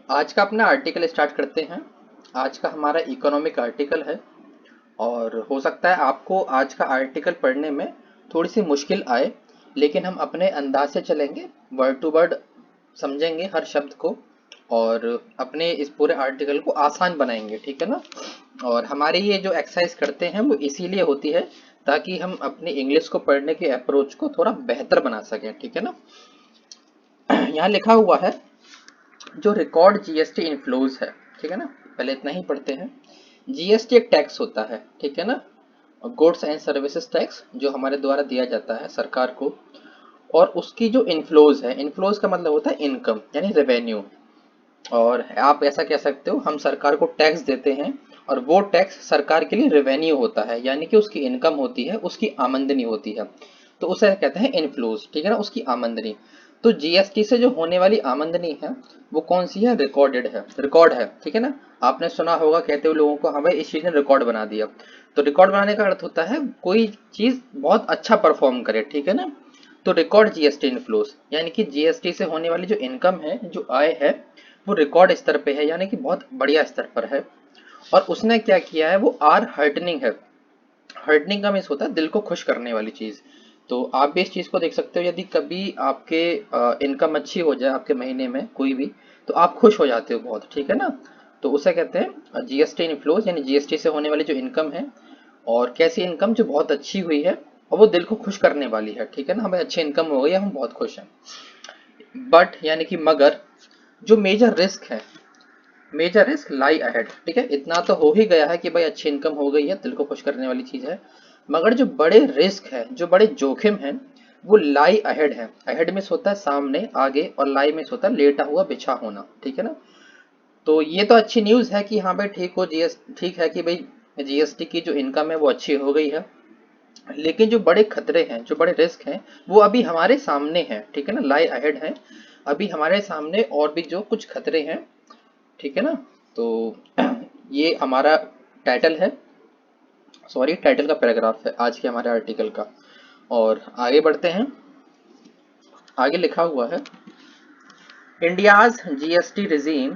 आज का अपना आर्टिकल स्टार्ट करते हैं। आज का हमारा इकोनॉमिक आर्टिकल है और हो सकता है आपको आज का आर्टिकल पढ़ने में थोड़ी सी मुश्किल आए, लेकिन हम अपने अंदाज से चलेंगे, वर्ड टू वर्ड समझेंगे हर शब्द को और अपने इस पूरे आर्टिकल को आसान बनाएंगे, ठीक है ना। और हमारी ये जो एक्सरसाइज करते हैं वो इसीलिए होती है ताकि हम अपनी इंग्लिश को पढ़ने के अप्रोच को थोड़ा बेहतर बना सकें, ठीक है ना। यहाँ लिखा हुआ है जो रिकॉर्ड जीएसटी इनफ्लोज है, ठीक है ना। पहले इतना ही पढ़ते हैं। जीएसटी एक टैक्स होता है, ठीक है ना, गुड्स एंड सर्विसेज टैक्स जो हमारे द्वारा दिया जाता है सरकार को। और उसकी जो इनफ्लोज है, इनफ्लोज का मतलब होता है इनकम यानी रेवेन्यू। और आप ऐसा कह सकते हो हम सरकार को टैक्स देते हैं और वो टैक्स सरकार के लिए रेवेन्यू होता है, यानी कि उसकी इनकम होती है, उसकी आमदनी होती है। तो उसे कहते हैं इनफ्लोज, ठीक है ना, उसकी आमदनी। तो जीएसटी से जो होने वाली आमदनी है वो कौन सी है? रिकॉर्डेड है, रिकॉर्ड है, ठीक है ना। आपने सुना होगा कहते हुए लोगों को, हाँ भाई इस चीज ने रिकॉर्ड बना दिया। तो रिकॉर्ड बनाने का अर्थ होता है कोई चीज बहुत अच्छा परफॉर्म करे, ठीक है ना। तो रिकॉर्ड जीएसटी इनफ्लोज यानी कि जीएसटी से होने वाली जो इनकम है, जो आय है, वो रिकॉर्ड स्तर पे है, यानी कि बहुत बढ़िया स्तर पर है। और उसने क्या किया है, वो आर हर्टनिंग है। हर्टनिंग का मीन्स होता है दिल को खुश करने वाली चीज। तो आप भी इस चीज को देख सकते हो, यदि कभी आपके इनकम अच्छी हो जाए आपके महीने में कोई भी, तो आप खुश हो जाते हो बहुत, ठीक है ना। तो उसे कहते हैं जीएसटी इनफ्लोज, यानी जीएसटी से होने वाली जो इनकम है। और कैसी इनकम? जो बहुत अच्छी हुई है और वो दिल को खुश करने वाली है, ठीक है ना। हमें अच्छी इनकम हो गई, हम बहुत खुश हैं। बट यानी कि मगर जो मेजर रिस्क है, मेजर रिस्क लाई अहेड, ठीक है। इतना तो हो ही गया है कि भाई अच्छी इनकम हो गई है, दिल को खुश करने वाली चीज है। मगर जो बड़े रिस्क है, जो बड़े जोखिम है, वो लाई अहेड है। अहेड में होता है सामने, आगे, और लाई में होता है लेटा हुआ, बिछा होना, ठीक है ना। तो ये तो अच्छी न्यूज है कि हाँ भाई ठीक हो, जीएस ठीक है कि भाई जीएसटी की जो इनकम है वो अच्छी हो गई है। लेकिन जो बड़े खतरे हैं, जो बड़े रिस्क हैं, वो अभी हमारे सामने हैं, ठीक है ना, लाई अहेड है। अभी हमारे सामने और भी जो कुछ खतरे हैं, ठीक है ना। तो ये हमारा टाइटल है, सॉरी टाइटल का पैराग्राफ है आज के हमारे आर्टिकल का। और आगे बढ़ते हैं। आगे लिखा हुआ है, India's GST regime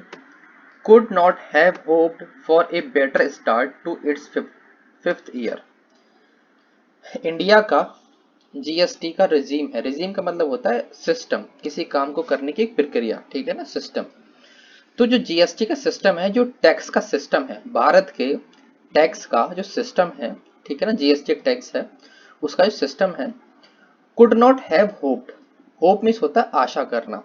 could not have hoped for a better start to its fifth year। India का जीएसटी का रिजीम है, रिजीम का मतलब होता है सिस्टम, किसी काम को करने की एक प्रक्रिया, ठीक है ना, सिस्टम। तो जो जीएसटी का सिस्टम है, जो टैक्स का सिस्टम है, भारत के टैक्स का जो सिस्टम है, ठीक है ना, जीएसटी टैक्स है, उसका जो सिस्टम है, could not have hoped. Hope means होता है आशा करना,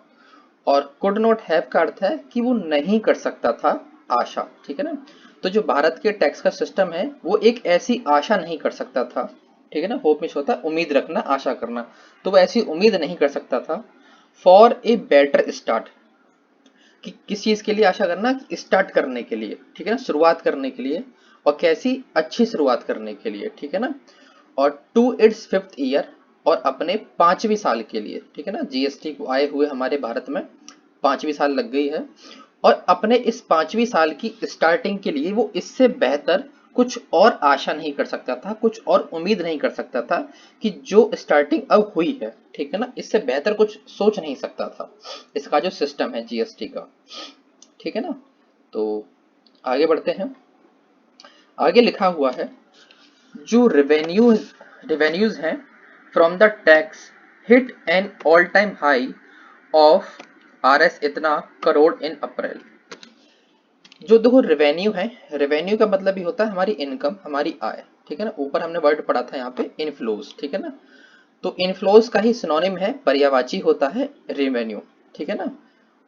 और कुड नॉट हैव का अर्थ है कि वो नहीं कर सकता था आशा, ठीक है ना। तो जो भारत के टैक्स का सिस्टम है वो एक ऐसी आशा नहीं कर सकता था, ठीक है ना। होप मीन्स होता है उम्मीद रखना, आशा करना। तो वो ऐसी उम्मीद नहीं कर सकता था फॉर ए बेटर स्टार्ट, कि किस चीज के लिए आशा करना? स्टार्ट करने के लिए, ठीक है ना, शुरुआत करने के लिए। और कैसी? अच्छी शुरुआत करने के लिए, ठीक है ना। और टू इट्स फिफ्थ ईयर, और अपने 5वीं साल के लिए, ठीक है ना। जीएसटी को आए हुए हमारे भारत में 5वीं साल लग गई है। और अपने इस 5वीं साल की स्टार्टिंग के लिए वो इससे बेहतर कुछ और आशा नहीं कर सकता था, कुछ और उम्मीद नहीं कर सकता था कि जो स्टार्टिंग अब हुई है, ठीक है ना, इससे बेहतर कुछ सोच नहीं सकता था इसका जो सिस्टम है जीएसटी का, ठीक है ना। तो आगे बढ़ते हैं। आगे लिखा हुआ है, जो रेवेन्यूज हैं from the tax hit an all time high of RS इतना करोड़ इन अप्रैल। जो देखो रेवेन्यू है, रेवेन्यू का मतलब भी होता है हमारी इनकम, हमारी आय, ठीक है ना। ऊपर हमने वर्ड पढ़ा था यहाँ पे इनफ्लोज, ठीक है ना। तो इनफ्लोज का ही सिनोनिम है, पर्यायवाची होता है रेवेन्यू, ठीक है ना।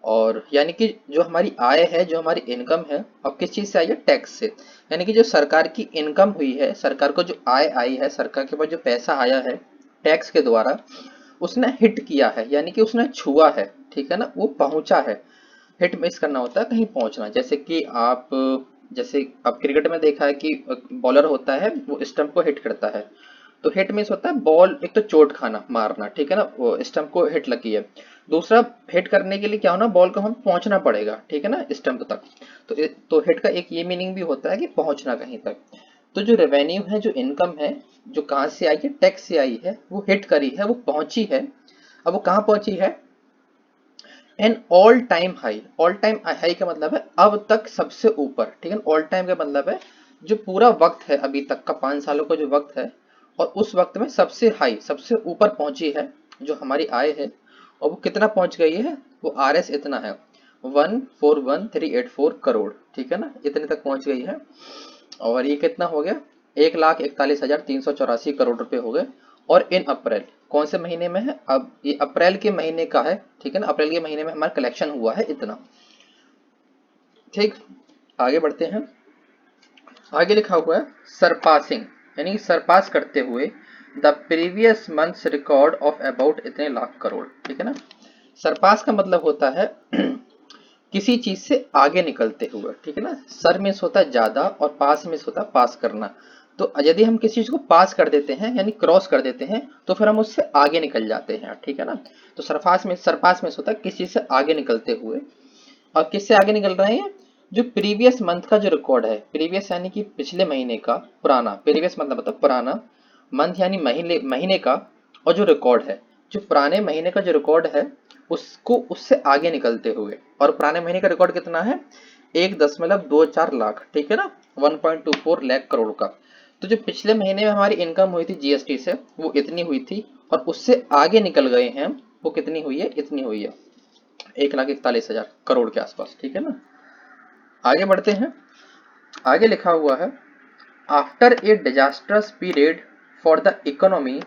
और यानी कि जो हमारी आय है, जो हमारी इनकम है, अब किस चीज से आई है? टैक्स से। यानी कि जो सरकार की इनकम हुई है, सरकार को जो आय आई है, सरकार के पास जो पैसा आया है टैक्स के द्वारा, उसने हिट किया है, यानी कि उसने छुआ है, ठीक है ना, वो पहुंचा है। हिट मिस करना होता है कहीं पहुंचना, जैसे कि आप, जैसे आप क्रिकेट में देखा है कि बॉलर होता है वो स्टंप को हिट करता है। तो हिट मीन्स होता है बॉल, एक तो चोट खाना, मारना, ठीक है ना, वो स्टंप को हिट लगी है। दूसरा, हिट करने के लिए क्या होना, बॉल को हम पहुंचना पड़ेगा, ठीक है ना, स्टंप तक। तो हिट का एक ये मीनिंग भी होता है कि पहुंचना कहीं तक। तो जो रेवेन्यू है, जो इनकम है, जो कहाँ से आई है? टैक्स से आई है, वो हिट करी है, वो पहुंची है। अब वो कहाँ पहुंची है? An all time high, all time high का मतलब है अब तक सबसे ऊपर, ठीक है। ऑल टाइम का मतलब है जो पूरा वक्त है अभी तक का, 5 सालों का जो वक्त है, और उस वक्त में सबसे हाई, सबसे ऊपर पहुंची है जो हमारी आय है, और वो कितना पहुंच गई है, वो आर एस इतना है 141,384 करोड़, ठीक है ना, इतने तक पहुंच गई है। और ये कितना हो गया, 1,41,384 करोड़ रुपए हो गए। और इन अप्रैल, कौन से महीने में है, अब ये अप्रैल के महीने का है, ठीक है ना, अप्रैल के महीने में हमारा कलेक्शन हुआ है इतना। ठीक, आगे बढ़ते हैं। आगे लिखा हुआ है सरपासिंग, यानी सरपास करते हुए the previous months record of about इतने लाख करोड़, ठीक है ना। सरपास का मतलब होता है किसी चीज से आगे निकलते हुए, ठीक है ना। सर मीन्स होता है ज्यादा और पास मीन्स होता है पास करना। तो यदि हम किसी चीज को पास कर देते हैं यानी क्रॉस कर देते हैं तो फिर हम उससे आगे निकल जाते हैं, ठीक है ना। तो सरपास में होता है किसी चीज से आगे निकलते हुए। और किससे आगे निकल रहे हैं, जो प्रीवियस मंथ का जो रिकॉर्ड है, प्रीवियस यानी कि पिछले महीने का, पुराना, प्रीवियस मतलब पुराना, मंथ यानी महीने, महीने का, और जो रिकॉर्ड है, जो पुराने महीने का जो रिकॉर्ड है उसको उससे आगे निकलते हुए। और पुराने महीने का रिकॉर्ड कितना है, 1.24 लाख, ठीक है ना, 1.24 लाख करोड़ का। तो जो पिछले महीने में हमारी इनकम हुई थी जीएसटी से वो इतनी हुई थी, और उससे आगे निकल गए हैं, वो कितनी हुई है, इतनी हुई है 1,41,000 करोड़ के आसपास, ठीक है ना। आगे बढ़ते हैं। आगे लिखा हुआ है after a disasters period for the economy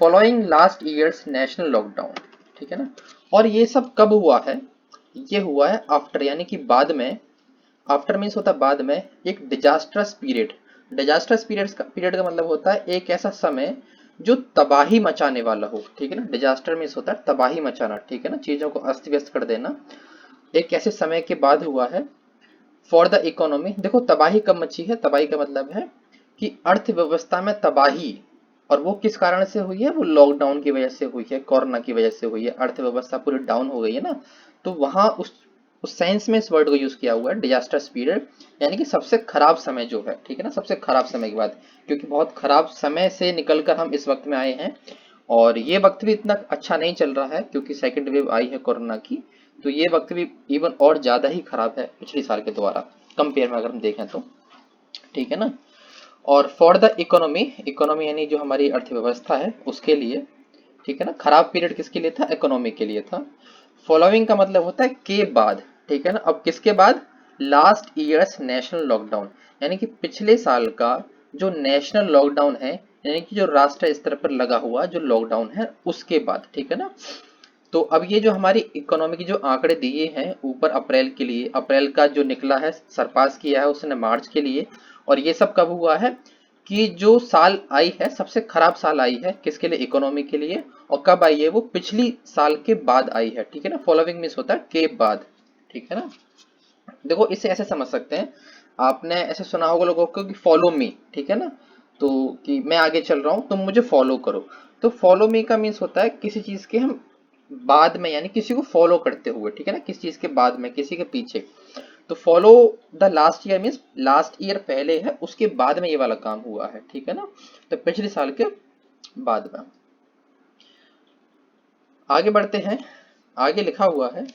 following last years national lockdown, ठीक है ना। और ये सब कब हुआ है, ये हुआ है आफ्टर यानी कि बाद में। आफ्टर मीन्स होता है बाद में, एक डिजास्टर्स पीरियड, डिजास्टर्स पीरियड का मतलब होता है एक ऐसा समय जो तबाही मचाने वाला हो, ठीक है ना। डिजास्टर मीन्स होता है तबाही मचाना, ठीक है ना, चीजों को अस्त व्यस्त कर देना। एक ऐसे समय के बाद हुआ है फॉर द इकोनॉमी। देखो तबाही कब मची है, तबाही का मतलब है कि अर्थव्यवस्था में तबाही, और वो किस कारण से हुई है, वो लॉकडाउन की वजह से हुई है, कोरोना की वजह से हुई है, अर्थव्यवस्था पूरी डाउन हो गई है ना। तो वहां उस सेंस में इस वर्ड को यूज किया हुआ है डिजास्टर्स पीरियड, यानी कि सबसे खराब समय जो है, ठीक है ना, सबसे खराब समय की बात, क्योंकि बहुत खराब समय से निकलकर हम इस वक्त में आए हैं। और ये वक्त भी इतना अच्छा नहीं चल रहा है क्योंकि सेकंड वेव आई है कोरोना की। तो ये वक्त भी इवन और ज्यादा ही खराब है पिछले साल के द्वारा कंपेयर में अगर हम देखें तो, ठीक है ना। और फॉर द इकोनॉमी, इकोनॉमी यानी जो हमारी अर्थव्यवस्था है उसके लिए, ठीक है ना, खराब पीरियड किसके लिए था, इकोनॉमी के लिए था। फॉलोइंग का मतलब होता है के बाद, ठीक है ना। अब किसके बाद, लास्ट ईयर्स नेशनल लॉकडाउन, यानी कि पिछले साल का जो नेशनल लॉकडाउन है, यानी कि जो राष्ट्रीय स्तर पर लगा हुआ जो लॉकडाउन है उसके बाद, ठीक है ना। तो अब ये जो हमारी इकोनॉमी की जो आंकड़े दिए हैं ऊपर अप्रैल के लिए, अप्रैल का जो निकला है सरपास किया है उसने मार्च के लिए। और ये सब कब हुआ है कि जो साल आई है सबसे खराब साल आई है किसके लिए, इकोनॉमी के लिए। और कब आई है, वो पिछली साल के बाद आई है, ठीक है ना। फॉलोइंग मिस होता है के बाद, ठीक है ना। देखो इसे ऐसे समझ सकते हैं, आपने ऐसे सुना होगा लोगों को कि फॉलो मी, ठीक है ना। तो कि मैं आगे चल रहा हूँ तुम मुझे फॉलो करो। तो फॉलो मी का मीन्स होता है किसी चीज के हम बाद में, यानी किसी को फॉलो करते हुए, ठीक है ना, किसी चीज के बाद में, किसी के पीछे। तो follow the last year means last year पहले है उसके बाद में ये वाला काम हुआ है, ठीक है ना। तो पिछले साल के बाद में। आगे बढ़ते हैं। आगे लिखा हुआ है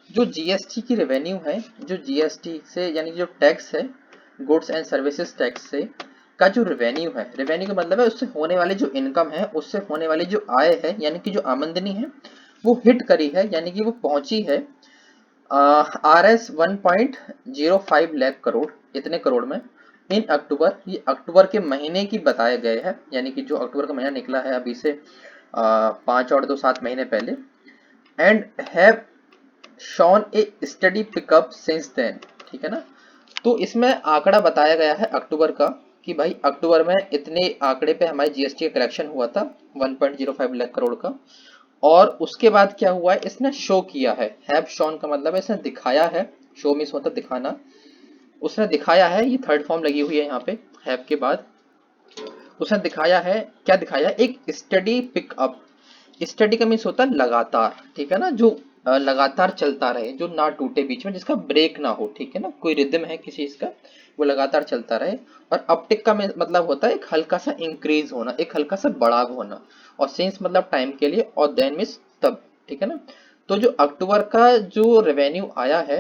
जो जीएसटी की रेवेन्यू है, जो जीएसटी से यानी जो टैक्स है, गुड्स एंड सर्विसेज टैक्स से का जो रेवेन्यू है, रेवेन्यू का मतलब है उससे होने वाली जो इनकम है, उससे होने वाली जो आय है, यानी कि जो आमदनी है वो हिट करी है, यानी कि वो पहुंची है आर एस 1.05 लाख करोड़, इतने करोड़ में। इन अक्टूबर, ये अक्टूबर के महीने की बताए गए हैं, यानी कि जो अक्टूबर का महीना निकला है अभी से 5 और 2 7 महीने पहले। And have shown a steady pickup since then, ठीक है ना। तो इसमें आंकड़ा बताया गया है अक्टूबर का कि भाई अक्टूबर में इतने आंकड़े पे हमारे जीएसटी का कलेक्शन हुआ था 1.05 लाख करोड़ का। और उसके बाद क्या हुआ है, इसने शो किया हैव शॉन का मतलब है इसने दिखाया है, शो मीन्स होता दिखाना, उसने दिखाया है, ये थर्ड फॉर्म लगी हुई है यहाँ पे हैव के बाद। उसने दिखाया है, क्या दिखाया, एक स्टडी पिकअप। स्टडी का मीन्स होता है लगातार, ठीक है ना, जो लगातार चलता रहे, जो ना टूटे बीच में, जिसका ब्रेक ना हो, ठीक है ना, कोई रिदम है किसी चीज का, वो लगातार चलता रहे। और अपटिक का मतलब होता है एक हल्का सा इंक्रीज होना, एक हल्का सा बढ़ाव होना। और सिंस मतलब टाइम के लिए, और देन मीन्स तब, ठीक है ना। तो जो अक्टूबर का जो रेवेन्यू आया है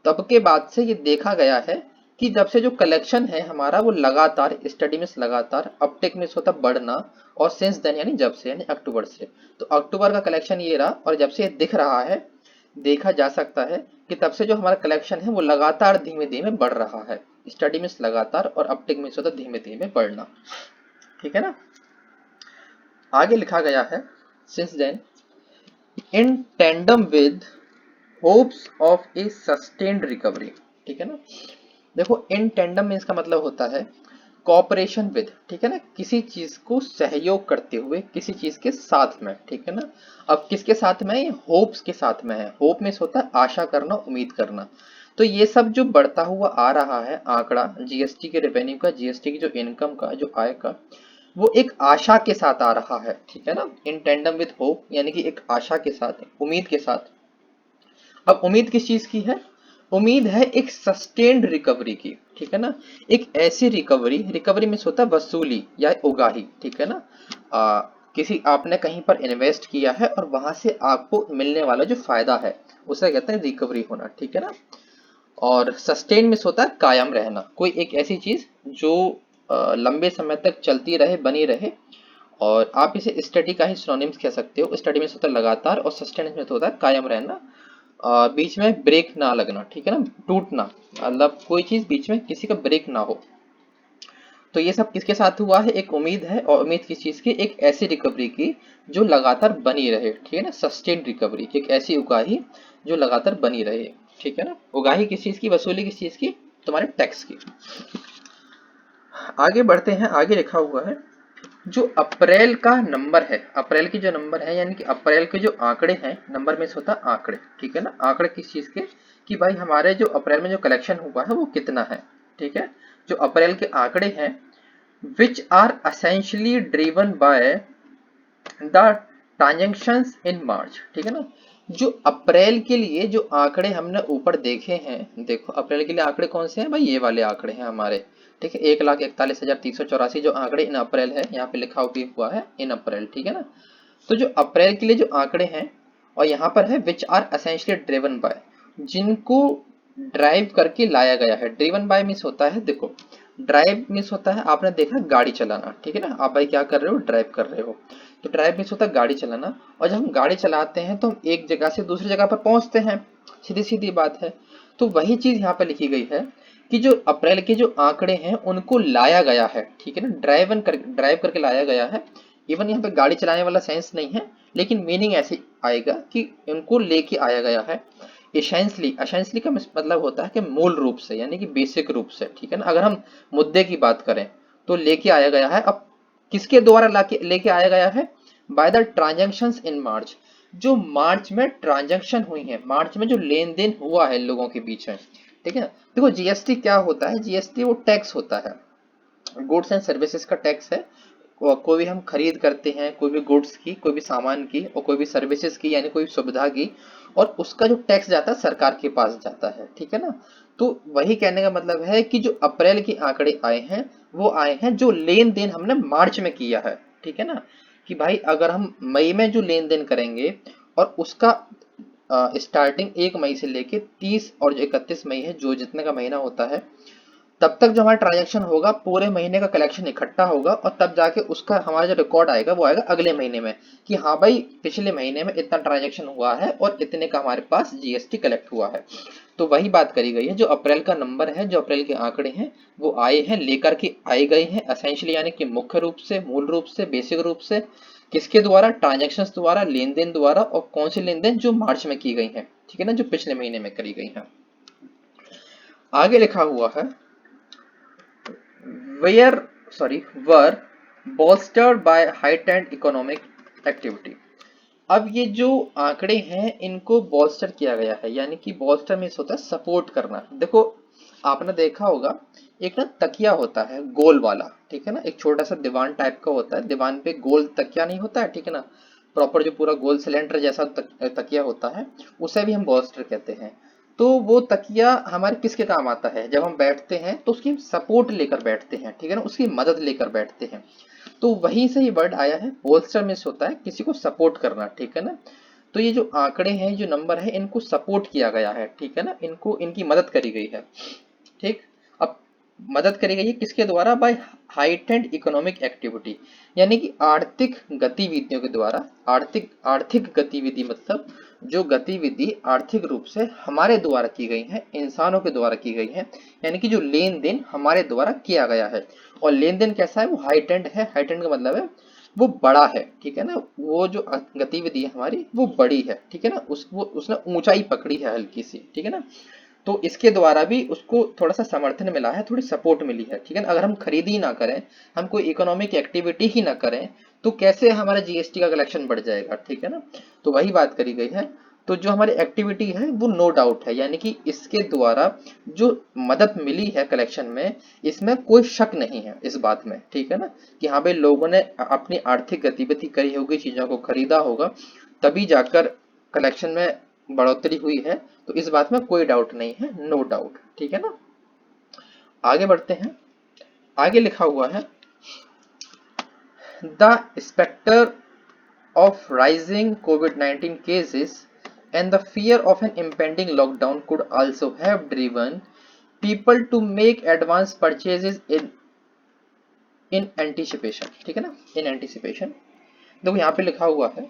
तब के बाद से ये देखा गया है कि जब से जो कलेक्शन है हमारा वो लगातार स्टडी में लगातार अपटेक में होता बढ़ना, और सिंस देन यानी जब से यानी अक्टूबर से, तो अक्टूबर का कलेक्शन ये रहा और जब से ये दिख रहा है, देखा जा सकता है कि तब से जो हमारा कलेक्शन है वो लगातार धीमे धीमे बढ़ रहा है। स्टडी में लगातार और अपटेक में होता धीमे धीमे बढ़ना, ठीक है ना। आगे लिखा गया है since then in tandem with hopes of a sustained recovery, ठीक है ना। देखो इन टेंडम में इसका मतलब होता है कॉपरेशन विद, ठीक है ना, किसी चीज को सहयोग करते हुए किसी चीज के साथ में, ठीक है ना। अब किसके साथ में, होप्स के साथ में है। होप में होता है आशा करना, उम्मीद करना। तो ये सब जो बढ़ता हुआ आ रहा है आंकड़ा जीएसटी के रेवेन्यू का, जीएसटी की जो इनकम का, जो आय का, वो एक आशा के साथ आ रहा है, ठीक है ना। इन टेंडम विद होप यानी कि एक आशा के साथ, उम्मीद के साथ। अब उम्मीद किस चीज की है, उम्मीद है एक सस्टेन्ड रिकवरी की, ठीक है ना। एक ऐसी रिकवरी, रिकवरी में होता है वसूली या उगाही, ठीक है ना। किसी आपने कहीं पर इन्वेस्ट किया है और वहां से आपको मिलने वाला जो फायदा है उसे कहते हैं रिकवरी होना, ठीक है ना। और सस्टेन में होता है कायम रहना, कोई एक ऐसी चीज जो लंबे समय तक चलती रहे, बनी रहे। और आप इसे स्टडी का ही सिनोनिम्स कह सकते हो। स्टडी में होता है लगातार और सस्टेन में होता है कायम रहना, बीच में ब्रेक ना लगना, ठीक है ना, टूटना, मतलब कोई चीज बीच में किसी का ब्रेक ना हो। तो ये सब किसके साथ हुआ है, एक उम्मीद है, और उम्मीद किस चीज की, एक ऐसी रिकवरी की जो लगातार बनी रहे, ठीक है ना। सस्टेन रिकवरी, एक ऐसी उगाही जो लगातार बनी रहे, ठीक है ना। उगाही किस चीज की, वसूली किस चीज की, तुम्हारे टैक्स की। आगे बढ़ते हैं, आगे लिखा हुआ है जो अप्रैल का नंबर है, अप्रैल की जो नंबर है यानी कि अप्रैल के जो आंकड़े हैं, नंबर में से होता है आंकड़े, ठीक है ना। आंकड़े किस चीज के, कि भाई हमारे जो अप्रैल में जो कलेक्शन हुआ है वो कितना है, ठीक है। जो अप्रैल के आंकड़े हैं which are essentially driven by the transactions in March, ठीक है ना। जो अप्रैल के लिए जो आंकड़े हमने ऊपर देखे हैं, देखो अप्रैल के लिए आंकड़े कौन से हैं भाई, ये वाले आंकड़े हैं हमारे, ठीक है। 1,41,384 जो आंकड़े इन अप्रैल है, यहाँ पे लिखा हुआ है इन अप्रैल, ठीक है ना। तो जो अप्रैल के लिए जो आंकड़े हैं, और यहाँ पर है which are essentially driven by, जिनको ड्राइव करके लाया गया है। ड्रिवन बाय मीन्स होता है, देखो ड्राइव मीन्स होता है, आपने देखा गाड़ी चलाना, ठीक है ना। आप भाई क्या कर रहे हो, ड्राइव कर रहे हो। तो ड्राइव मीन्स होता है गाड़ी चलाना, और जब हम गाड़ी चलाते हैं तो हम एक जगह से दूसरी जगह पर पहुंचते हैं, सीधी सीधी बात है। तो वही चीज यहाँ पे लिखी गई है कि जो अप्रैल के जो आंकड़े हैं उनको लाया गया है, ठीक है ना, ड्राइव करके लाया गया है। इवन यहाँ पे गाड़ी चलाने वाला सेंस नहीं है, लेकिन मीनिंग ऐसे आएगा कि उनको लेके आया गया है। एसेंशली, एसेंशली का मतलब होता है कि मूल रूप से यानी कि बेसिक रूप से, ठीक है ना। अगर हम मुद्दे की बात करें तो लेके आया गया है। अब किसके द्वारा लेके आया गया है, बाय द ट्रांजेक्शंस इन मार्च, जो मार्च में ट्रांजेक्शन हुई है, मार्च में जो लेन देन हुआ है लोगों के बीच में, ठीक है ना। देखो जीएसटी क्या होता है, जीएसटी वो टैक्स होता है, गुड्स एंड सर्विसेज का टैक्स है। कोई भी हम खरीद करते हैं, कोई भी गुड्स की, कोई भी सामान की, और कोई भी सर्विसेज की यानी कोई सुविधा की, और उसका जो टैक्स जाता है सरकार के पास जाता है, ठीक है ना। तो वही कहने का मतलब है कि जो अप्रैल के आंकड़े आए हैं वो आए हैं जो लेन देन हमने मार्च में किया है, ठीक है ना। कि भाई अगर हम मई में जो लेन देन करेंगे और उसका स्टार्टिंग 1 मई से लेके 30 और जो 31 मई है, जो जितने का महीना होता है, तब तक जो हमारा ट्रांजैक्शन होगा पूरे महीने का कलेक्शन इकट्ठा होगा, और तब जाके उसका हमारा जो रिकॉर्ड आएगा वो आएगा अगले महीने में कि हाँ भाई पिछले महीने में इतना ट्रांजैक्शन हुआ है और इतने का हमारे पास जीएसटी कलेक्ट हुआ है। तो वही बात करी गई है, जो अप्रैल का नंबर है, जो अप्रैल के आंकड़े हैं वो आए हैं, लेकर के आए गए हैं एसेंशियली यानी कि मुख्य रूप से, मूल रूप से, बेसिक रूप से, किसके द्वारा, ट्रांजेक्शन द्वारा, लेन देन द्वारा, और कौन सी लेन देन, जो मार्च में की गई है, ठीक है ना, जो पिछले महीने में करी गई है। आगे लिखा हुआ है were bolstered by heightened economic activity। अब ये जो आंकड़े हैं इनको बॉल्स्टर किया गया है, यानी कि बॉल्स्टर मीन्स होता है सपोर्ट करना। देखो आपने देखा होगा एक ना तकिया होता है गोल वाला, ठीक है ना, एक छोटा सा दीवान टाइप का होता है, दीवान पे गोल तकिया नहीं होता है, ठीक है ना, प्रॉपर जो पूरा गोल सिलेंडर जैसा तकिया होता है, उसे भी हम बॉल्स्टर कहते हैं। तो वो तकिया हमारे किसके काम आता है, जब हम बैठते हैं तो उसकी सपोर्ट लेकर बैठते हैं, ठीक है ना, उसकी मदद लेकर बैठते हैं। तो वहीं से ये वर्ड आया है, बोल्स्टर मीन्स होता है किसी को सपोर्ट करना, ठीक है ना। तो ये जो आंकड़े हैं, जो नंबर है, इनको सपोर्ट किया गया है, ठीक है ना, इनको इनकी मदद करी गई है। ठीक, अब मदद करी गई है किसके द्वारा? बाय हाइटेंड इकोनॉमिक एक्टिविटी, यानी कि आर्थिक गतिविधियों के द्वारा। आर्थिक आर्थिक गतिविधि मतलब जो गतिविधि आर्थिक रूप से हमारे द्वारा की गई है, इंसानों के द्वारा की गई है, यानी कि जो लेन देन हमारे द्वारा किया गया है। और लेन देन कैसा है? वो हाइटेंड है। हाइटेंड का मतलब है वो बड़ा है, ठीक है ना, वो जो गतिविधि है हमारी वो बड़ी है, ठीक है ना, उसने ऊंचाई पकड़ी है हल्की सी, ठीक है ना। तो इसके द्वारा भी उसको थोड़ा सा समर्थन मिला है, थोड़ी सपोर्ट मिली है, ठीक है ना। अगर हम खरीदी ही ना करें, हम कोई इकोनॉमिक एक्टिविटी ही ना करें, तो कैसे हमारा जीएसटी का कलेक्शन बढ़ जाएगा, ठीक है ना। तो वही बात करी गई है। तो जो हमारी एक्टिविटी है वो नो डाउट है, यानी कि इसके द्वारा जो मदद मिली है कलेक्शन में, इसमें कोई शक नहीं है इस बात में, ठीक है ना, कि हाँ भाई लोगों ने अपनी आर्थिक गतिविधि करी होगी, चीजों को खरीदा होगा, तभी जाकर कलेक्शन में बढ़ोतरी हुई है। तो इस बात में कोई डाउट नहीं है, नो डाउट, ठीक है ना। आगे बढ़ते हैं। आगे लिखा हुआ है, the specter of rising COVID-19 cases and the fear of an impending lockdown could also have driven people to make advance purchases in anticipation, ठीक है ना, in anticipation। देखो यहाँ पे लिखा हुआ है,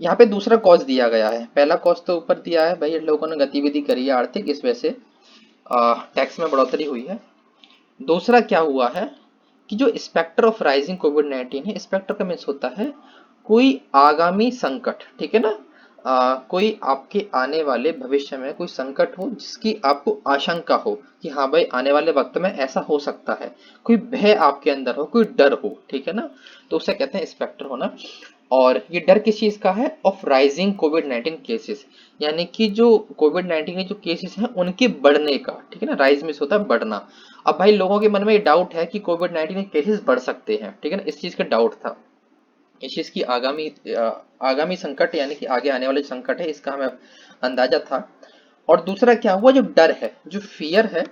यहाँ पे दूसरा कॉज दिया गया है। पहला कॉज तो ऊपर दिया है, भाई लोगों ने गतिविधि करी है आर्थिक, इस वजह से टैक्स में बढ़ोतरी हुई है। दूसरा क्या हुआ है कि जो स्पेक्टर ऑफ राइजिंग कोविड-19 है, स्पेक्टर का मीन्स होता है कोई आगामी संकट, ठीक है ना, कोई आपके आने वाले भविष्य में कोई संकट हो जिसकी आपको आशंका हो कि हाँ भाई आने वाले वक्त में ऐसा हो सकता है, कोई भय आपके अंदर हो, कोई डर हो, ठीक है ना, तो उसे कहते हैं स्पेक्टर होना। और ये डर किस चीज का है? ऑफ राइजिंग कोविड-19 केसेस, यानी कि जो कोविड-19 के जो केसेस हैं उनके बढ़ने का, ठीक है ना, राइज मीन्स होता है बढ़ना। अब भाई लोगों के मन में ये डाउट है कि कोविड-19 के केसेस बढ़ सकते हैं, ठीक है ना, इस चीज का डाउट था, इस चीज की आगामी संकट, यानी कि आगे आने वाले संकट है, इसका हमें अंदाजा था। और दूसरा क्या हुआ? जो डर है, जो फियर है,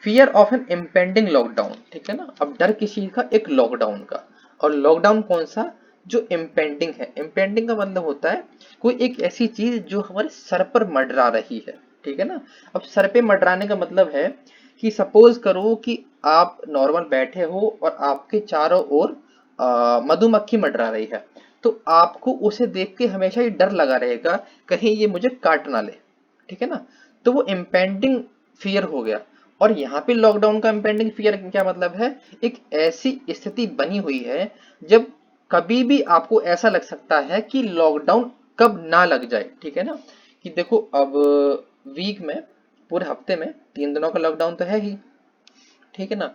fear of an impending lockdown, ठीक है ना। अब डर किस चीज का? एक लॉकडाउन का। और लॉकडाउन कौन सा? जो इम्पेंडिंग है। इम्पेंडिंग का मतलब होता है कोई एक ऐसी चीज जो हमारे सर पर मंडरा रही है, ठीक है ना। अब सर पे मंडराने का मतलब है कि सपोज करो कि आप नॉर्मल बैठे हो और आपके चारों ओर मधुमक्खी मंडरा रही है, तो आपको उसे देख के हमेशा ये डर लगा रहेगा कहीं ये मुझे काट ना ले, ठीक है ना। तो वो इम्पेंडिंग फियर हो गया। और यहाँ पे लॉकडाउन का इम्पेंडिंग फियर क्या मतलब है? एक ऐसी स्थिति बनी हुई है जब कभी भी आपको ऐसा लग सकता है कि लॉकडाउन कब ना लग जाए, ठीक है ना। कि देखो अब वीक में, पूरे हफ्ते में 3 दिनों का लॉकडाउन तो है ही, ठीक है ना।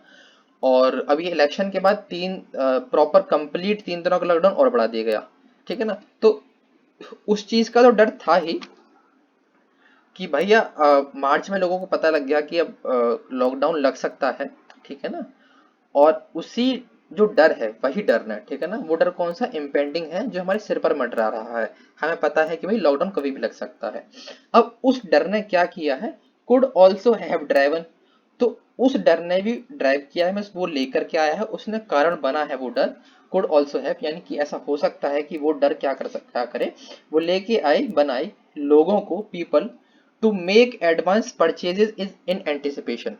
और अभी इलेक्शन के बाद प्रॉपर कंप्लीट 3 दिनों का लॉकडाउन और बढ़ा दिया गया, ठीक है ना। तो उस चीज का तो डर था ही कि भैया मार्च में लोगों को पता लग गया कि अब लॉकडाउन लग सकता है, ठीक है ना। और उसी जो डर है वही डर है, ठीक है ना। वो डर कौन सा? इम्पेंडिंग है, जो हमारे सिर पर मंडरा रहा है। हमें पता है कि भाई लॉकडाउन कभी भी लग सकता है। अब उस डर ने क्या किया है? कुड ऑल्सो हैव ड्राइवन, तो उस डर ने भी ड्राइव किया है, मीन्स वो लेकर के आया है, उसने कारण बना है वो डर। कुड ऑल्सो हैव, यानी कि ऐसा हो सकता है कि वो डर क्या कर सकता, क्या करे, वो लेके आई, बनाई लोगों को, people to make advance purchases is in anticipation.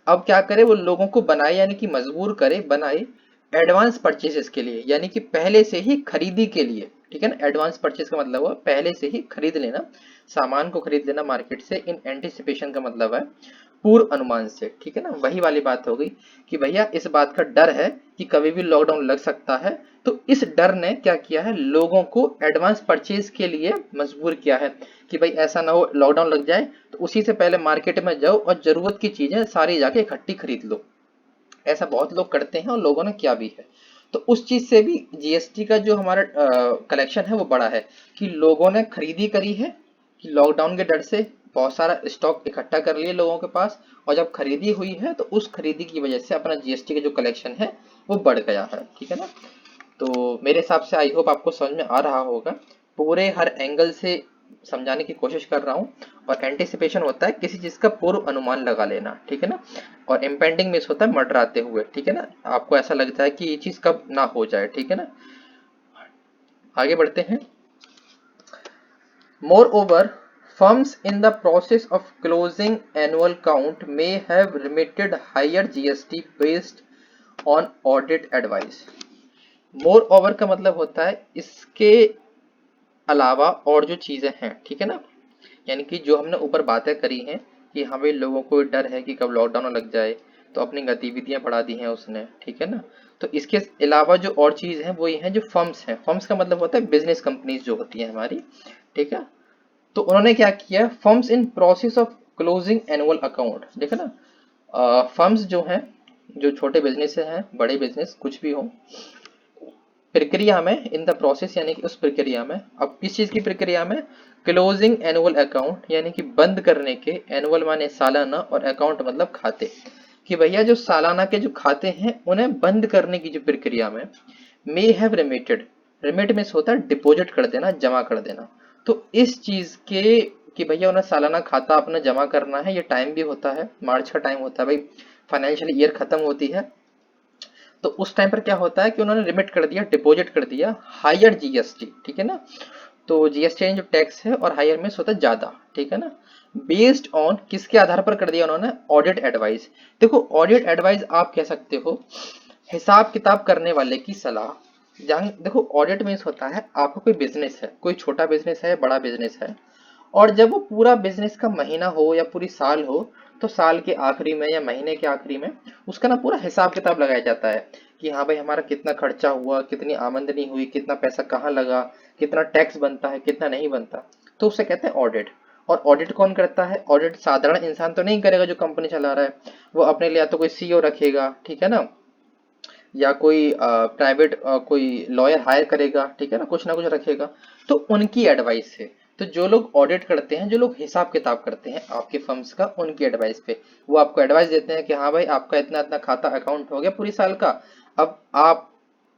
अब क्या करे? वो लोगों को बनाए, यानी कि मजबूर करे, बनाए एडवांस परचेजेस के लिए, यानी कि पहले से ही खरीदी के लिए, ठीक है ना। एडवांस परचेज का मतलब हुआ पहले से ही खरीद लेना, सामान को खरीद लेना मार्केट से। इन एंटिसिपेशन का मतलब है पूर्व अनुमान से, ठीक है ना। वही वाली बात हो गई कि भैया इस बात का डर है कि कभी भी लॉकडाउन लग सकता है, तो इस डर ने क्या किया है? लोगों को एडवांस परचेज के लिए मजबूर किया है कि भाई ऐसा ना हो लॉकडाउन लग जाए, तो उसी से पहले मार्केट में जाओ और जरूरत की चीजें सारी जाके इकट्ठी खरीद लो। ऐसा बहुत लोग करते हैं और लोगों ने किया भी है। तो उस चीज से भी जीएसटी का जो हमारा कलेक्शन है वो बड़ा है कि लोगों ने खरीदी करी है, कि लॉकडाउन के डर से बहुत सारा स्टॉक इकट्ठा कर लिए लोगों के पास, और जब खरीदी हुई है तो उस खरीदी की वजह से अपना जीएसटी का जो कलेक्शन है वो बढ़ गया है, ठीक है ना। तो मेरे हिसाब से आई होप आपको समझ में आ रहा होगा। पूरे हर एंगल से समझाने की कोशिश कर रहा हूँ। और एंटिसिपेशन होता है किसी चीज का पूर्व अनुमान लगा लेना, ठीक है ना। और इम्पेंडिंग मीन्स होता है मंडराते हुए, ठीक है ना, आपको ऐसा लगता है कि ये चीज कब ना हो जाए, ठीक है ना। आगे बढ़ते हैं। Moreover, firms in the process of closing annual count may have remitted higher GST based on audit advice. Moreover का मतलब होता है इसके अलावा और जो चीजें हैं, ठीक है ना, यानी कि जो हमने ऊपर बातें करी हैं कि हाँ भाई लोगों को डर है कि कब लॉकडाउन लग जाए, तो अपनी गतिविधियां बढ़ा दी हैं उसने, ठीक है ना। तो इसके अलावा जो और चीज है वो ये है जो फर्म्स हैं, फर्म्स का मतलब होता है बिजनेस कंपनीज जो होती है हमारी, ठीक है। तो उन्होंने क्या किया, firms in process of closing annual account, ठीक है ना। फर्म्स जो हैं, जो छोटे बिजनेस हैं, बड़े बिजनेस कुछ भी हो, प्रक्रिया में, इन द प्रोसेस यानी कि उस प्रक्रिया में, अब किस चीज की प्रक्रिया में, क्लोजिंग एनुअल अकाउंट यानी कि बंद करने के, एनुअल माने सालाना और अकाउंट मतलब खाते, कि भैया जो सालाना के जो खाते हैं उन्हें बंद करने की जो प्रक्रिया में, may have remitted, remit means होता है डिपॉजिट कर देना, जमा कर देना। तो इस चीज के कि भैया उन्हें सालाना खाता अपना जमा करना है, ये टाइम भी होता है, मार्च का टाइम होता है भाई, फाइनेंशियल ईयर खत्म होती है, तो उस टाइम पर क्या होता है कि उन्होंने रिमिट कर दिया, डिपॉजिट कर दिया हायर जीएसटी, ठीक है ना। तो जीएसटी जो टैक्स है और हायर में होता है ज्यादा, ठीक है ना। बेस्ड ऑन किसके आधार पर कर दिया उन्होंने, ऑडिट एडवाइस। देखो ऑडिट एडवाइस आप कह सकते हो हिसाब किताब करने वाले की सलाह। जहां देखो ऑडिट मीन्स होता है आपका कोई बिजनेस है, कोई छोटा बिजनेस है, बड़ा बिजनेस है, और जब वो पूरा बिजनेस का महीना हो या पूरी साल हो, तो साल के आखिरी में या महीने के आखिरी में उसका ना पूरा हिसाब किताब लगाया जाता है कि हाँ भाई हमारा कितना खर्चा हुआ, कितनी आमदनी हुई, कितना पैसा कहाँ लगा, कितना टैक्स बनता है, कितना नहीं बनता, तो उसे कहते हैं ऑडिट। और ऑडिट कौन करता है, ऑडिट साधारण इंसान तो नहीं करेगा जो कंपनी चला रहा है, वो अपने लिए या तो कोई सीईओ रखेगा, ठीक है ना, या कोई प्राइवेट कोई लॉयर हायर करेगा, ठीक है ना कुछ रखेगा, तो उनकी एडवाइस से। तो जो लोग ऑडिट करते हैं, जो लोग हिसाब किताब करते हैं आपके फर्म्स का, उनकी एडवाइस पे वो आपको एडवाइस देते हैं कि हाँ भाई आपका इतना इतना खाता अकाउंट हो गया पूरी साल का, अब आप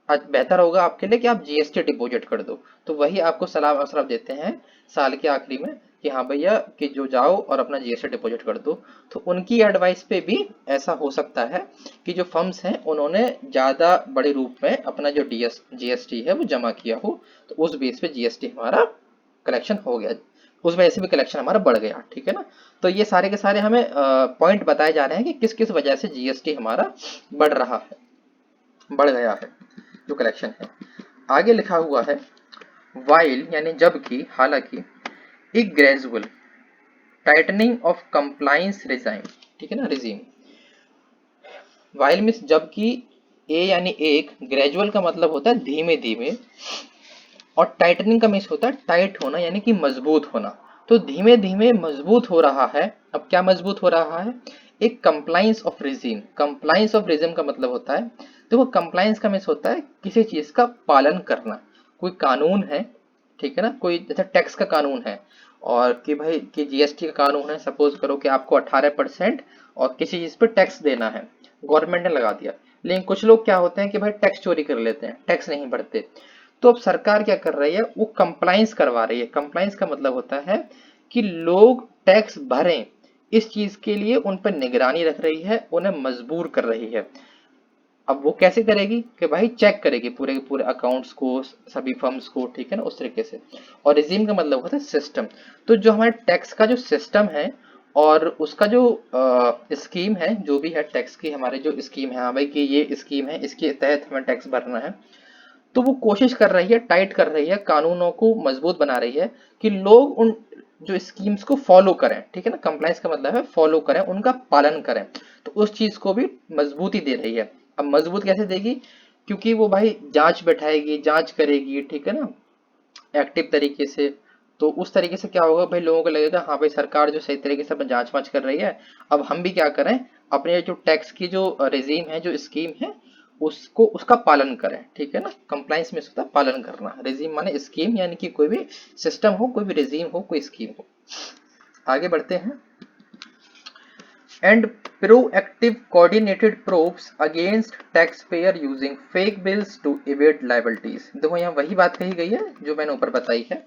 आज बेहतर होगा आपके लिए कि आप जीएसटी डिपॉजिट कर दो। तो वही आपको सलाह मशवरा देते हैं साल के आखिरी में कि हाँ भैया कि जो जाओ और अपना जीएसटी डिपॉजिट कर दो। तो उनकी एडवाइस पे भी ऐसा हो सकता है कि जो फर्म्स हैं उन्होंने ज्यादा बड़े रूप में अपना जो जीएसटी है वो जमा किया हो, तो उस बेस पे जीएसटी हमारा कलेक्शन हो गया, उस वजह से भी कलेक्शन हमारा बढ़ गया, ठीक है ना। तो ये सारे के सारे हमें पॉइंट बताए जा रहे हैं कि किस किस वजह से जीएसटी हमारा बढ़ रहा है, बढ़ गया है जो कलेक्शन है। आगे लिखा हुआ है वाइल यानी जबकि, हालांकि, एक gradual tightening of compliance regime, ठीक है ना, रिजीम। वाइल मीन्स जबकि, ए यानी एक, ग्रेजुअल का मतलब होता है धीमे धीमे, और टाइटनिंग का मीन्स होता है टाइट होना यानी कि मजबूत होना। तो धीमे धीमे मजबूत हो रहा है। अब क्या मजबूत हो रहा है, एक compliance of regime. Compliance of regime का मतलब होता है, देखो कंप्लायंस का मीन्स होता है किसी चीज का पालन करना, कोई कानून है, ठीक है ना, कोई जैसे टैक्स का कानून है, और कि भाई कि जीएसटी का कानून है, सपोज करो कि आपको 18% और किसी चीज पे टैक्स देना है, गवर्नमेंट ने लगा दिया। लेकिन कुछ लोग क्या होते हैं कि भाई टैक्स चोरी कर लेते हैं, टैक्स नहीं भरते। तो अब सरकार क्या कर रही है, वो कंप्लायंस करवा रही है। कंप्लायंस का मतलब होता है कि लोग टैक्स भरें, इस चीज के लिए उन पर निगरानी रख रही है, उन्हें मजबूर कर रही है। अब वो कैसे करेगी कि भाई चेक करेगी पूरे के पूरे अकाउंट्स को, सभी फर्म्स को, ठीक है ना, उस तरीके से। और रिजीम का मतलब होता है सिस्टम। तो जो हमारे टैक्स का जो सिस्टम है और उसका जो स्कीम है, जो भी है टैक्स की हमारे जो स्कीम है, हाँ भाई कि ये स्कीम है, इसके तहत हमें टैक्स भरना है, तो वो कोशिश कर रही है, टाइट कर रही है, कानूनों को मजबूत बना रही है कि लोग उन जो स्कीम्स को फॉलो करें, ठीक है ना, कंप्लायंस का मतलब है फॉलो करें, उनका पालन करें। तो उस चीज को भी मजबूती दे रही है। अब मजबूत कैसे देगी, क्योंकि वो भाई जांच बैठाएगी, जांच करेगी, ठीक है ना, एक्टिव तरीके से। तो उस तरीके से क्या होगा भाई, लोगों को लगेगा हाँ भाई सरकार जो सही तरीके से अपना जांच वांच कर रही है, अब हम भी क्या करें, अपने जो टैक्स की जो रेजीम है, जो स्कीम है, उसको उसका पालन करें, ठीक है ना। कंप्लायंस में होता है पालन करना, रेजीम माने स्कीम, यानी कि कोई भी सिस्टम हो, कोई भी रेजीम हो, कोई स्कीम हो। आगे बढ़ते हैं। And proactive coordinated probes against tax payer using fake bills to evade liabilities. देखो यहाँ वही बात कही गई है जो मैंने ऊपर बताई है।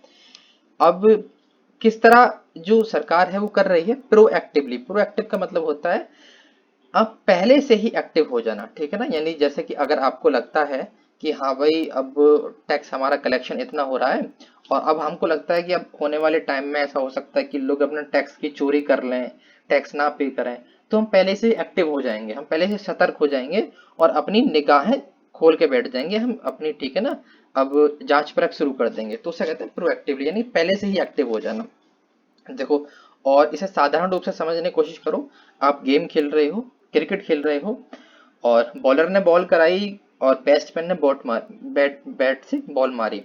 अब किस तरह जो सरकार है वो कर रही है, प्रोएक्टिवली। प्रोएक्टिव का मतलब होता है आप पहले से ही एक्टिव हो जाना, ठीक है ना। यानी जैसे कि अगर आपको लगता है कि हाँ भाई अब टैक्स हमारा कलेक्शन इतना हो रहा है, और अब हमको लगता है कि अब होने वाले टाइम में ऐसा हो सकता है कि लोग अपना टैक्स की चोरी कर लें, टैक्स ना पे करें, तो हम पहले से एक्टिव हो जाएंगे, हम पहले से सतर्क हो जाएंगे और अपनी निगाहें खोल के बैठ जाएंगे हम अपनी, ठीक है ना। अब जांच परख शुरू कर देंगे, तो उसे कहते हैं प्रोएक्टिवली, यानी पहले से ही एक्टिव हो जाना। देखो, और इसे साधारण रूप से समझने की कोशिश करो। आप गेम खेल रहे हो, क्रिकेट खेल रहे हो, और बॉलर ने बॉल कराई और बैट्समैन ने बैट से बॉल मारी।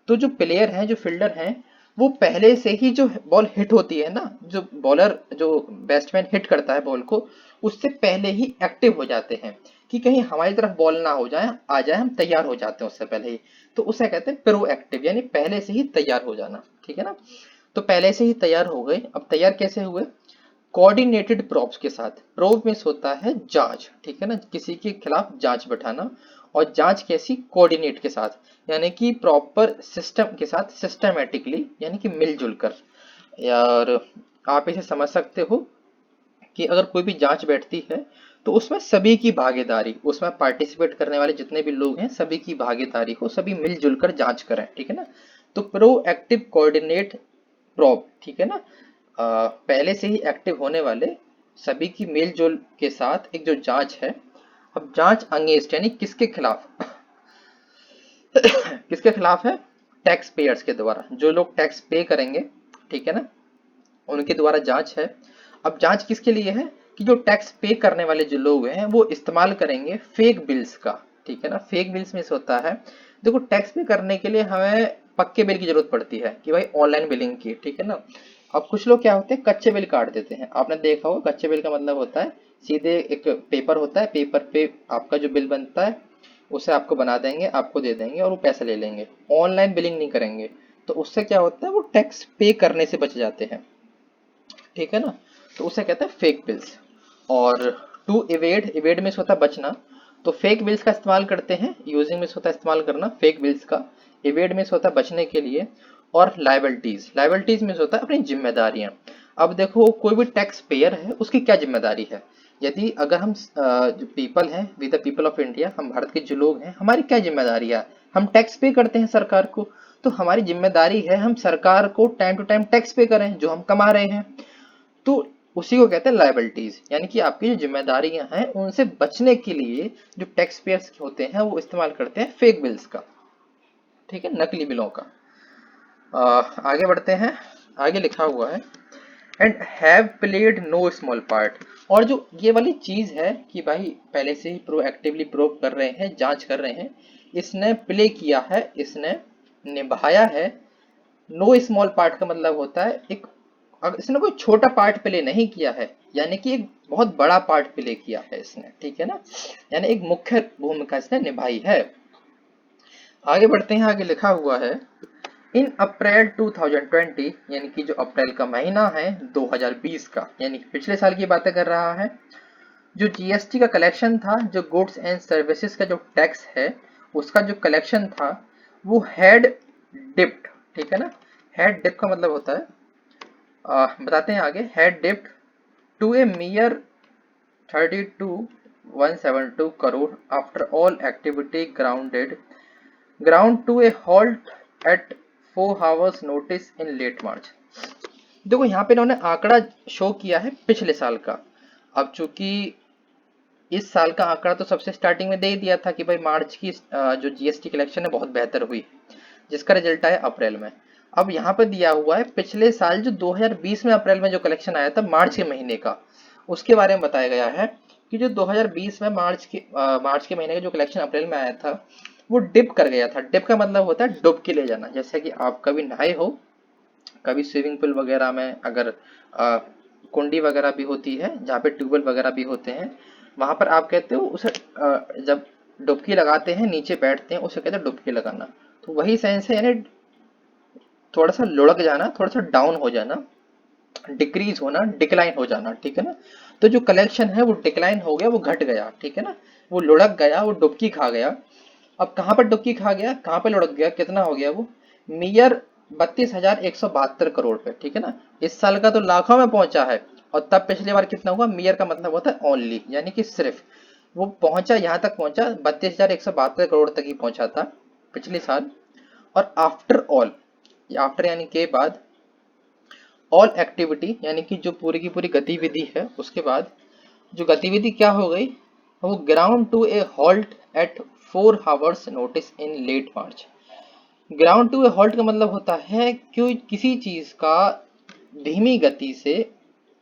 तो जो प्लेयर हैं, जो फील्डर हैं, वो पहले से ही जो बॉल हिट होती है ना, जो बैट्समैन हिट करता है बॉल को, उससे पहले ही एक्टिव हो जाते हैं कि कहीं हमारी तरफ बॉल ना हो जाए, आ जाए, हम तैयार हो जाते हैं उससे पहले ही। तो उसे कहते हैं प्रोएक्टिव, यानी पहले से ही तैयार हो जाना, ठीक है ना। तो पहले से ही तैयार हो गए। अब तैयार कैसे हुए? कोऑर्डिनेटेड प्रॉब्स के साथ। प्रोब मीन्स होता है जांच, ठीक है ना, किसी के खिलाफ जांच बैठाना, और जांच कैसी? कोऑर्डिनेट के साथ, यानी कि प्रॉपर सिस्टम के साथ, सिस्टमेटिकली, यानी कि मिलजुल कर। यार, आप इसे समझ सकते हो कि अगर कोई भी जांच बैठती है तो उसमें सभी की भागीदारी, उसमें पार्टिसिपेट करने वाले जितने भी लोग हैं सभी की भागीदारी हो, सभी मिलजुल कर जांच करें, ठीक है ना। तो प्रोएक्टिव कोऑर्डिनेट प्रॉब, ठीक है ना। पहले से ही एक्टिव होने वाले, सभी की मेलजोल के साथ एक जो जांच है। अब जांच अगेंस्ट, यानी किसके खिलाफ? किसके खिलाफ है? टैक्स पेयर्स के द्वारा, जो लोग टैक्स पे करेंगे, ठीक है ना, उनके द्वारा जांच है। अब जांच किसके लिए है? कि जो टैक्स पे करने वाले जो लोग हैं वो इस्तेमाल करेंगे फेक बिल्स का, ठीक है ना। फेक बिल्स में से होता है, देखो टैक्स पे करने के लिए हमें पक्के बिल की जरूरत पड़ती है कि भाई ऑनलाइन बिलिंग की, ठीक है ना। अब कुछ लोग क्या होते हैं, कच्चे बिल काट देते हैं। आपने देखा होगा, कच्चे बिल का मतलब होता है सीधे एक पेपर होता है, पेपर पे आपका जो बिल बनता है उसे आपको बना देंगे, आपको दे देंगे और वो पैसे ले लेंगे, ऑनलाइन बिलिंग नहीं करेंगे। तो उससे क्या होता है, वो टैक्स पे करने से बच जाते हैं, ठीक है ना। तो उसे कहते हैं फेक बिल्स। और टू इवेड, इवेड में होता है बचना, तो फेक बिल्स का इस्तेमाल करते हैं। यूजिंग में होता है इस्तेमाल करना फेक बिल्स का, इवेड में होता है बचने के लिए। और लाइबिलिटीज, लाइबिलिटीज में होता है अपनी जिम्मेदारियां। अब देखो, कोई भी टैक्स पेयर है उसकी क्या जिम्मेदारी है? यदि अगर हम जो पीपल हैं, we the people of India, हम भारत के जो लोग हैं, हमारी क्या जिम्मेदारी है? हम टैक्स पे करते हैं सरकार को, तो हमारी जिम्मेदारी है हम सरकार को टाइम टू टाइम टैक्स पे करें जो हम कमा रहे हैं। तो उसी को कहते हैं लायबिलिटीज, यानी कि आपकी जो जिम्मेदारियां हैं उनसे बचने के लिए जो टैक्स पेयर्स होते हैं वो इस्तेमाल करते हैं फेक बिल्स का, ठीक है, नकली बिलों का। आगे बढ़ते हैं। आगे लिखा हुआ है and have played know small part. और जो ये वाली चीज है कि भाई पहले से ही प्रोएक्टिवली प्रोब कर रहे हैं, जांच कर रहे हैं, इसने प्ले किया है, इसने निभाया है। नो स्मॉल पार्ट का मतलब होता है एक, अगर इसने कोई छोटा पार्ट प्ले नहीं किया है, यानी कि एक बहुत बड़ा पार्ट प्ले किया है इसने, ठीक है ना, यानी एक मुख्य भूमिका इसने निभाई है। आगे बढ़ते हैं। आगे लिखा हुआ है इन अप्रैल 2020, यानी कि जो अप्रैल का महीना है 2020 का, यानी कि पिछले साल की बातें कर रहा है, जो जीएसटी का कलेक्शन था, जो गुड्स एंड सर्विसेज का जो टैक्स है उसका जो कलेक्शन था, वो हैड डिप्ट, ठीक है ना। हैड डिप का मतलब होता है, बताते हैं आगे, had dipped to a mere 32,172 crore after all activity ground to a halt at 4 hours notice in late March. देखो यहाँ पे इन्होंने आंकड़ा शो किया है पिछले साल का। अब चूंकि इस साल का आंकड़ा तो सबसे स्टार्टिंग में दे ही दिया था कि भाई मार्च की जो जीएसटी कलेक्शन है बहुत बेहतर हुई, जिसका रिजल्ट आया अप्रैल में। अब यहाँ पर दिया हुआ है पिछले साल जो 2020 में अप्रैल में जो कलेक्शन आया था मार्च के महीने का, उसके बारे में बताया गया है कि जो 2020 में मार्च के महीने का जो कलेक्शन अप्रैल में आया था वो डिप कर गया था। डिप का मतलब होता है डुबकी ले जाना। जैसे कि आप कभी नहाए हो, कभी स्विमिंग पूल वगैरह में अगर कुंडी वगैरह भी होती है जहाँ पे ट्यूबवेल वगैरह भी होते हैं, वहां पर आप कहते हो उसे जब डुबकी लगाते हैं नीचे बैठते हैं उसे कहते हैं डुबकी लगाना। तो वही सेंस है, यानी थोड़ा सा लुढ़क जाना, थोड़ा सा डाउन हो जाना, डिक्रीज होना, डिक्लाइन हो जाना, ठीक है ना। तो जो कलेक्शन है वो डिक्लाइन हो गया, वो घट गया, ठीक है ना, वो लुढ़क गया, वो डुबकी खा गया। अब कहाँ पर डुबकी खा गया, कहाँ पर लुढ़क गया, कितना हो गया वो? मियर 32,172 करोड़ पे, ठीक है ना। इस साल का तो लाखों में पहुंचा है, और तब पिछली बार कितना हुआ? मियर का मतलब होता है ओनली, यानी कि सिर्फ। वो पहुंचा, यहाँ तक पहुंचा 32,172 करोड़ तक ही पहुंचा था पिछले साल। और आफ्टर ऑल, आफ्टर यानी के बाद, ऑल एक्टिविटी यानी कि जो पूरी की पूरी गतिविधि है, उसके बाद जो गतिविधि क्या हो गई, वो ground to a halt at 4 hours notice in late March. Ground to a halt का मतलब होता है कि किसी चीज का धीमी गति से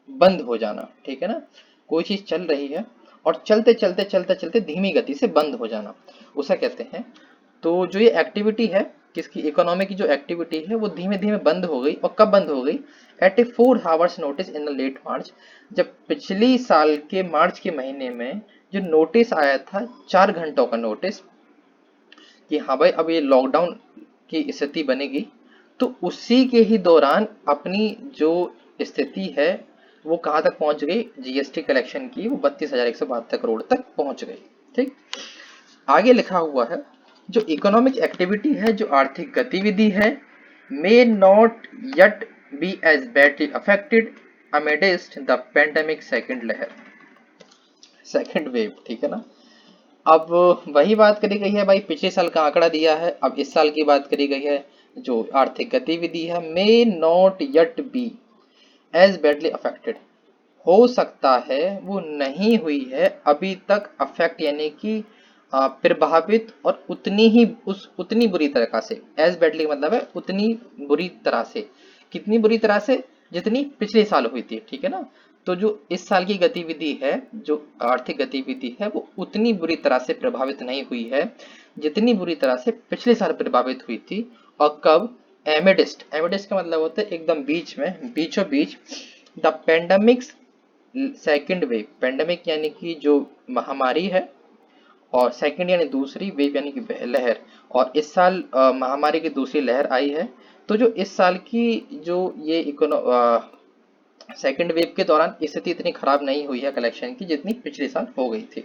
बंद हो जाना, ठीक है ना। कोई चीज चल रही है और चलते चलते चलते चलते धीमी गति से बंद हो जाना, उसे कहते हैं। तो जो ये एक्टिविटी है, किसकी, इकोनॉमी की जो एक्टिविटी है, वो धीमे धीमे बंद हो गई। और कब बंद हो गई, at a 4 hours notice in the late March, जब पिछली साल के मार्च के महीने में जो नोटिस आया था, 4 घंटों का नोटिस, कि हाँ भाई अब ये लॉकडाउन की स्थिति बनेगी, तो उसी के ही दौरान अपनी जो स्थिति है वो कहाँ तक पहुंच गई, जीएसटी कलेक्शन की, वो 32,172 करोड़ तक पहुंच गई। ठीक, आगे लिखा हुआ है, जो इकोनॉमिक एक्टिविटी है, जो आर्थिक गतिविधि है, may not yet be as badly affected amidst the pandemic second लहर, सेकेंड वेव, ठीक है ना। अब वही बात करी गई है भाई, पिछले साल का आंकड़ा दिया है, अब इस साल की बात करी गई है। जो आर्थिक गतिविधि है, may not yet be as badly affected, हो सकता है वो नहीं हुई है अभी तक अफेक्ट, यानी कि प्रभावित, और उतनी बुरी तरह से। एज बैडली मतलब है उतनी बुरी तरह से, कितनी बुरी तरह से, जितनी पिछले साल हुई थी, ठीक है ना। तो जो इस साल की गतिविधि है, जो आर्थिक गतिविधि है, वो उतनी बुरी तरह से प्रभावित नहीं हुई है जितनी बुरी तरह से पिछले साल प्रभावित हुई थी। और कब, एमिडिस्ट, एमिडिस्ट का मतलब होता है एकदम बीच में, बीचों बीच, the pandemic's second wave, pandemic यानी कि जो महामारी है, और सेकेंड यानी दूसरी, वेव यानी कि लहर, और इस साल महामारी की दूसरी लहर आई है। तो जो इस साल की जो ये सेकेंड वेव के दौरान स्थिति इतनी खराब नहीं हुई है कलेक्शन की, जितनी पिछले साल हो गई थी।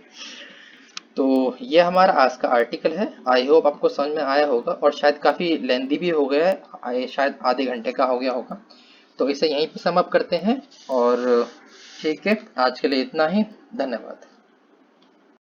तो ये हमारा आज का आर्टिकल है, आई होप आपको समझ में आया होगा, और शायद काफ़ी लेंदी भी हो गया है, शायद आधे घंटे का हो गया होगा। तो इसे यहीं पे सम अप करते हैं, और ठीक है, आज के लिए इतना ही, धन्यवाद।